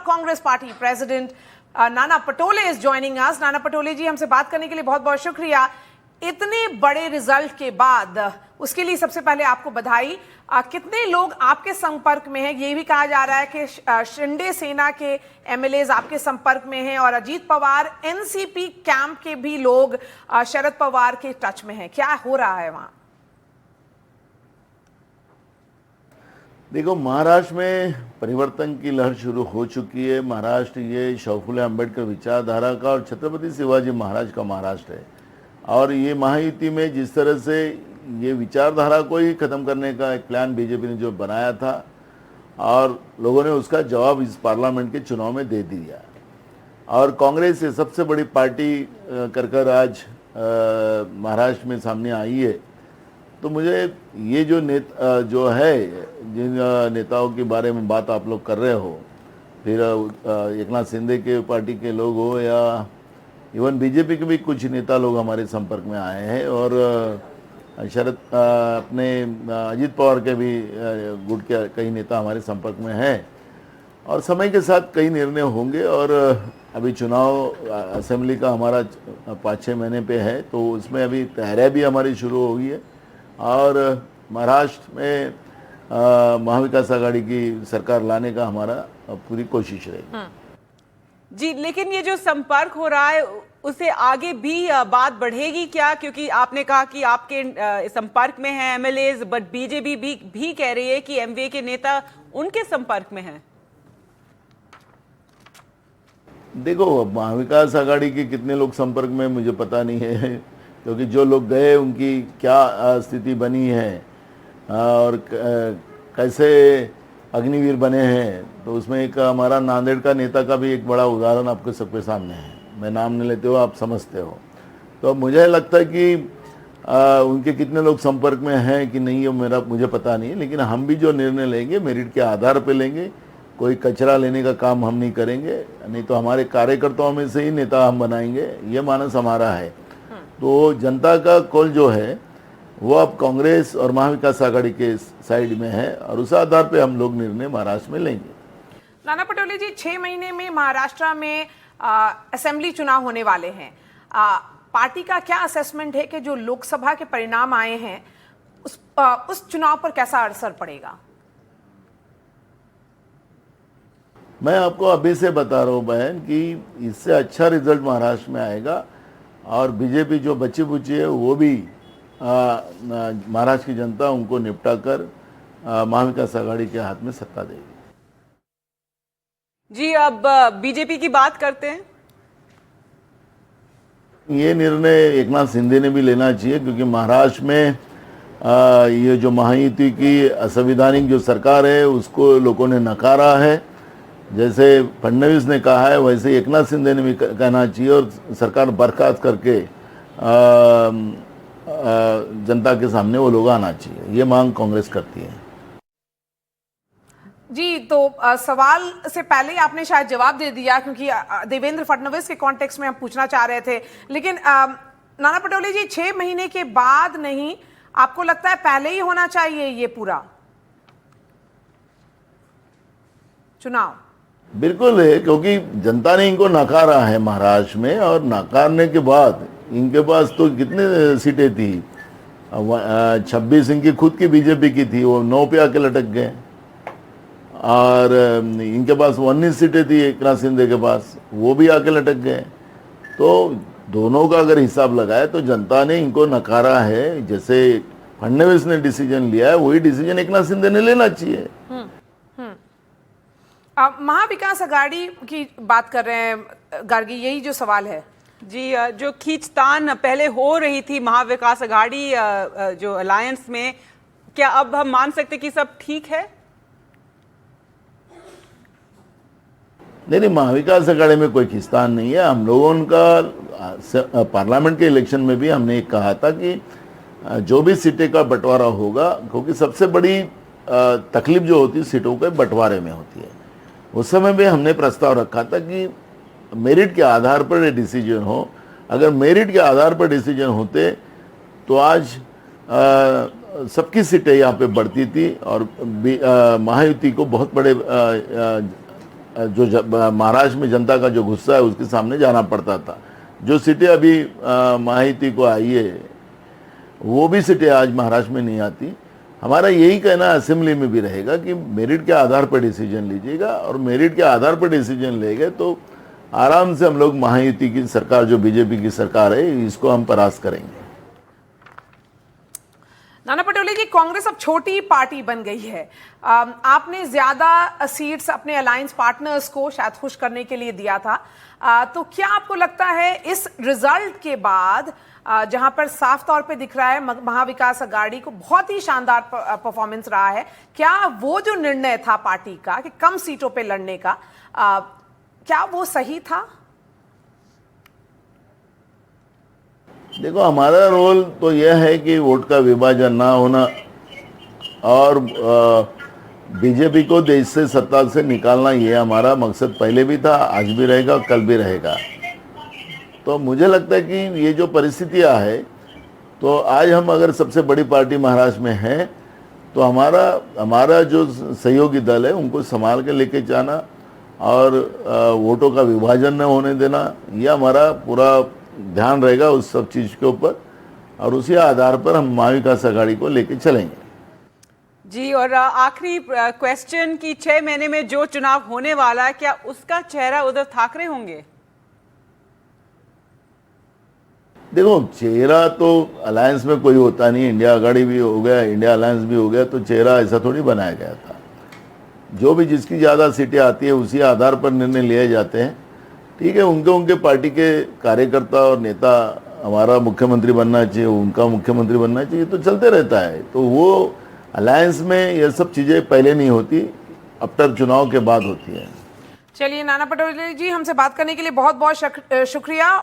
Congress Party President Nana Patole is joining us. Nana Patole जी, हमसे बात करने के लिए बहुत बहुत शुक्रिया। इतने बड़े रिजल्ट के बाद उसके लिए सबसे पहले आपको बधाई। कितने लोग आपके संपर्क में हैं? ये भी कहा जा रहा है कि शिंदे सेना के एमएलएज आपके संपर्क में हैं और अजीत पवार एनसीपी कैंप के भी लोग शरद पवार के टच में हैं। क्या हो रहा है वहां? देखो, महाराष्ट्र में परिवर्तन की लहर शुरू हो चुकी है। महाराष्ट्र ये शौफुल्ले अम्बेडकर विचारधारा का और छत्रपति शिवाजी महाराज का महाराष्ट्र है। और ये महायुति में जिस तरह से ये विचारधारा को ही ख़त्म करने का एक प्लान बीजेपी ने जो बनाया था और लोगों ने उसका जवाब इस पार्लियामेंट के चुनाव में दे दिया। और कांग्रेस ये सबसे बड़ी पार्टी कर आज महाराष्ट्र में सामने आई है। तो मुझे ये जो जो है, जिन नेताओं के बारे में बात आप लोग कर रहे हो, फिर एकनाथ शिंदे के पार्टी के लोग हो या इवन बीजेपी के भी कुछ नेता लोग हमारे संपर्क में आए हैं और शरद अपने अजीत पवार के भी गुट के कई नेता हमारे संपर्क में हैं। और समय के साथ कई निर्णय होंगे और अभी चुनाव असेंबली का हमारा 5-6 महीने पे है, तो उसमें अभी तैयारियां भी हमारी शुरू हो गई है और महाराष्ट्र में महाविकास आघाड़ी की सरकार लाने का हमारा पूरी कोशिश रहेगी। जी, लेकिन ये जो संपर्क हो रहा है उससे आगे भी बात बढ़ेगी क्या? क्योंकि आपने कहा कि आपके संपर्क में हैं एमएलएज, बट बीजेपी भी कह रही है कि एमवीए के नेता उनके संपर्क में हैं। देखो, महाविकास आघाड़ी के कितने लोग संपर्क में मुझे पता नहीं है, क्योंकि जो लोग गए उनकी क्या स्थिति बनी है और कैसे अग्निवीर बने हैं। तो उसमें एक हमारा नांदेड़ का नेता का भी एक बड़ा उदाहरण आपके सबके सामने है। मैं नाम नहीं लेते हो, आप समझते हो। तो मुझे लगता है कि उनके कितने लोग संपर्क में हैं कि नहीं, ये मुझे पता नहीं है। लेकिन हम भी जो निर्णय लेंगे मेरिट के आधार पर लेंगे। कोई कचरा लेने का काम हम नहीं करेंगे, नहीं तो हमारे कार्यकर्ताओं में से ही नेता हम बनाएंगे। ये मानस हमारा है। तो जनता का कॉल जो है वो अब कांग्रेस और महाविकास आघाड़ी के साइड में है और उस आधार पे हम लोग निर्णय महाराष्ट्र में लेंगे। नाना पटोले जी, 6 महीने में महाराष्ट्र में असेंबली चुनाव होने वाले हैं। पार्टी का क्या असेसमेंट है कि जो लोकसभा के परिणाम आए हैं उस चुनाव पर कैसा असर पड़ेगा? मैं आपको अभी से बता रहा हूँ बहन कि इससे अच्छा रिजल्ट महाराष्ट्र में आएगा और बीजेपी जो बची बुची है वो भी महाराष्ट्र की जनता उनको निपटा कर महाविकास आघाड़ी के हाथ में सत्ता देगी। जी, अब बीजेपी की बात करते हैं। ये निर्णय एकनाथ शिंदे ने भी लेना चाहिए, क्योंकि महाराष्ट्र में ये जो महायुति की असंवैधानिक जो सरकार है उसको लोगों ने नकारा है। जैसे फडणवीस ने कहा है वैसे एकनाथ शिंदे ने भी कहना चाहिए और सरकार बर्खास्त करके जनता के सामने वो लोग आना चाहिए। ये मांग कांग्रेस करती है। जी, तो सवाल से पहले ही आपने शायद जवाब दे दिया, क्योंकि देवेंद्र फडणवीस के कॉन्टेक्स्ट में हम पूछना चाह रहे थे। लेकिन नाना पटोले जी, 6 महीने के बाद नहीं, आपको लगता है पहले ही होना चाहिए ये पूरा चुनाव? बिल्कुल है, क्योंकि जनता ने इनको नकारा है महाराष्ट्र में और नकारने के बाद इनके पास तो कितने सीटें थी, 26 इनकी खुद की बीजेपी की थी, वो 9 पे आके लटक गए। और इनके पास 19 सीटें थी एकनाथ शिंदे के पास, वो भी आके लटक गए। तो दोनों का अगर हिसाब लगाए तो जनता ने इनको नकारा है। जैसे फडणवीस ने डिसीजन लिया है वही डिसीजन एकनाथ शिंदे ने लेना चाहिए। महाविकास आघाड़ी की बात कर रहे हैं गार्गी, यही जो सवाल है। जी, जो खींचतान पहले हो रही थी महाविकास आघाड़ी जो अलायंस में, क्या अब हम मान सकते कि सब ठीक है? नहीं, महाविकास आघाड़ी में कोई खींचतान नहीं है। हम लोगों का पार्लियामेंट के इलेक्शन में भी हमने कहा था कि जो भी सीटें का बंटवारा होगा, क्योंकि सबसे बड़ी तकलीफ जो होती है सीटों के बंटवारे में होती है, उस समय भी हमने प्रस्ताव रखा था कि मेरिट के आधार पर डिसीजन हो। अगर मेरिट के आधार पर डिसीजन होते तो आज सबकी सीटें यहाँ पे बढ़ती थी और महायुति को बहुत बड़े महाराष्ट्र में जनता का जो गुस्सा है उसके सामने जाना पड़ता था। जो सीटें अभी महायुति को आई है वो भी सीटें आज महाराष्ट्र में नहीं आती। हमारा यही कहना असेंबली में भी रहेगा कि मेरिट के आधार पर डिसीजन लीजिएगा, और मेरिट के आधार पर डिसीजन लेंगे तो आराम से हम लोग महायुति की सरकार, जो बीजेपी की सरकार है, इसको हम परास्त करेंगे। नाना पटोले जी, कांग्रेस अब छोटी पार्टी बन गई है। आपने ज्यादा सीट्स अपने अलायंस पार्टनर्स को शायद खुश करने के लिए दिया था, तो क्या आपको लगता है इस रिजल्ट के बाद, जहां पर साफ तौर पे दिख रहा है महाविकास अघाड़ी को बहुत ही शानदार परफॉर्मेंस रहा है, क्या वो जो निर्णय था पार्टी का कि कम सीटों पे लड़ने का, क्या वो सही था? देखो, हमारा रोल तो यह है कि वोट का विभाजन ना होना और बीजेपी को देश से, सत्ता से निकालना, ये हमारा मकसद पहले भी था, आज भी रहेगा, कल भी रहेगा। तो मुझे लगता है कि ये जो परिस्थितियां है, तो आज हम अगर सबसे बड़ी पार्टी महाराष्ट्र में है तो हमारा जो सहयोगी दल है उनको संभाल के लेके जाना और वोटों का विभाजन न होने देना, ये हमारा पूरा ध्यान रहेगा उस सब चीज के ऊपर, और उसी आधार पर हम महाविकास अघाड़ी को लेके चलेंगे। जी, और आखिरी क्वेश्चन कि 6 महीने में जो चुनाव होने वाला है, क्या उसका चेहरा उद्धव ठाकरे होंगे? देखो, चेहरा तो अलायंस में कोई होता नहीं, इंडिया अघाड़ी भी हो गया, इंडिया अलायंस भी हो गया, तो चेहरा ऐसा थोड़ी बनाया गया था। जो भी जिसकी ज़्यादा सीटें आती है उसी आधार पर निर्णय लिए जाते हैं। ठीक है, उनके पार्टी के कार्यकर्ता और नेता हमारा मुख्यमंत्री बनना चाहिए, उनका मुख्यमंत्री बनना चाहिए, तो चलते रहता है। तो वो अलायंस में ये सब चीज़ें पहले नहीं होती, आफ्टर चुनाव के बाद होती है। चलिए नाना पटोले जी, हमसे बात करने के लिए बहुत बहुत शुक्रिया।